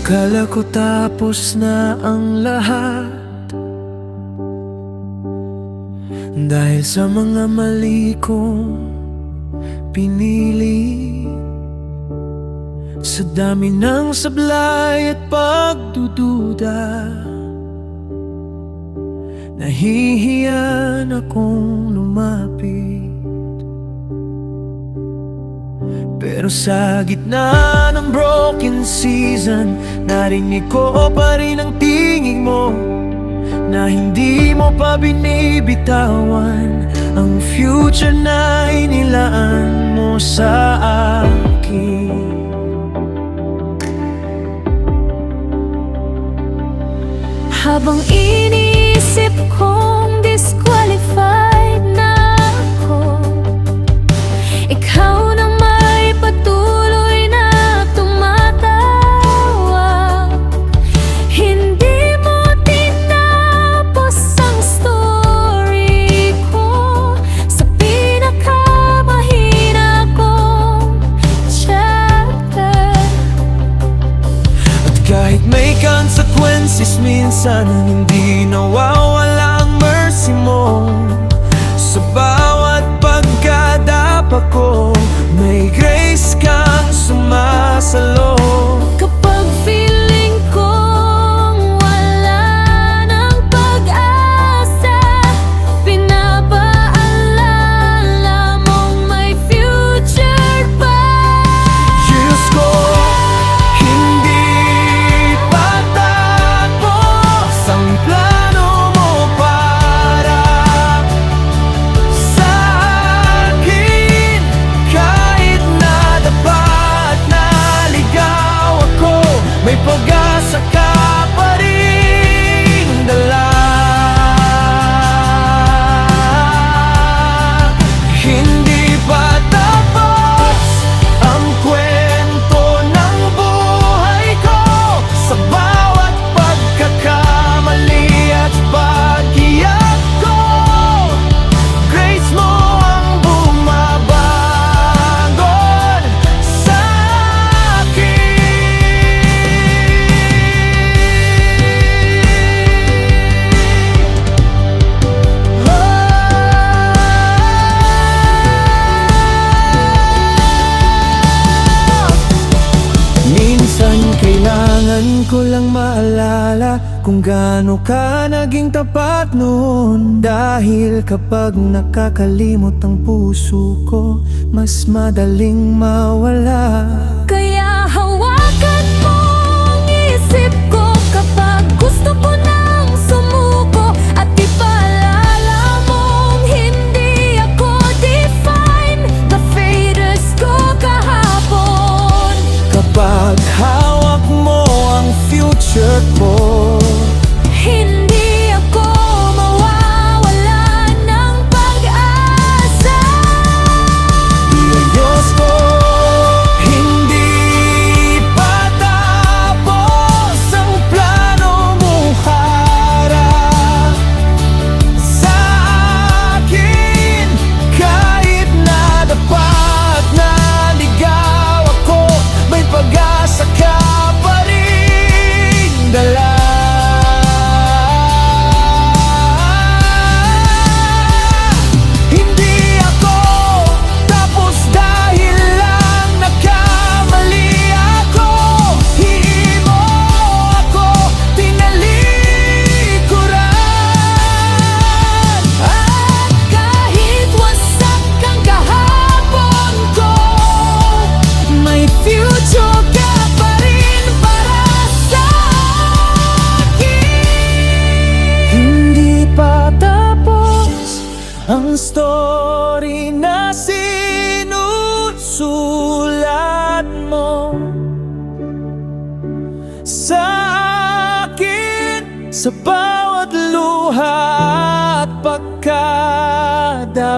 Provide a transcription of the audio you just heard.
Akala ko tapos na ang lahat, dahil sa mga mali kong pinili. Sa dami ng sablay at pagdududa, nahihiyan akong lumapit. Pero sa gitna ng broken season, narinig ko pa rin ang tingin mo, na hindi mo pa binibitawan ang future na inilaan mo sa akin. Habang iniisip kong disqualified na ako, ikaw na may patuloy na tumatawag. Hindi mo tinapos ang story ko sa pinakamahina kong chapter. At kahit may consequences, minsan hindi nawawala ang mercy mo. Sa bawat pagkadapa ko, may grace kang sumasalo. Kapag feeling kong wala ng pag-asa, pinapaalala mong may future pa. Diyos ko, hindi pa tapos ang plano mo para sa akin. Kahit na dapat naligaw ako, may pag-asa ka pa rin dala. Hindi pa tapos ang kwento ng buhay ko. Sa bawat pagkakamali at pag-iyak ko, grace mo ang bumabangon sa akin. Minsan kailangan ko lang maalala kung gaano ka naging tapat noon. Dahil kapag nakakalimot ang puso ko, mas madaling mawala. Kaya hawakan mo ang isip ko kapag gusto ko nang sumuko, at ipaalala mong hindi ako define the faders ko kahapon. Kapag hawak mo ang future ko, Hindi ako mawawalan ng pag-asa. Diyos ko, hindi pa tapos ang plano mo harap sa akin. Kahit na dapat naligaw ako, may pag-asa ka pa rin dala. Hindi ako tapos dahil lang nagkamali ako. Hindi mo ako tinalikuran. At kahit wasak ang kahapon ko, may future ka pa rin para sa akin. Hindi pa tapos ang story na sinusulat mo sa akin. Sa bawat luha at pagkadapa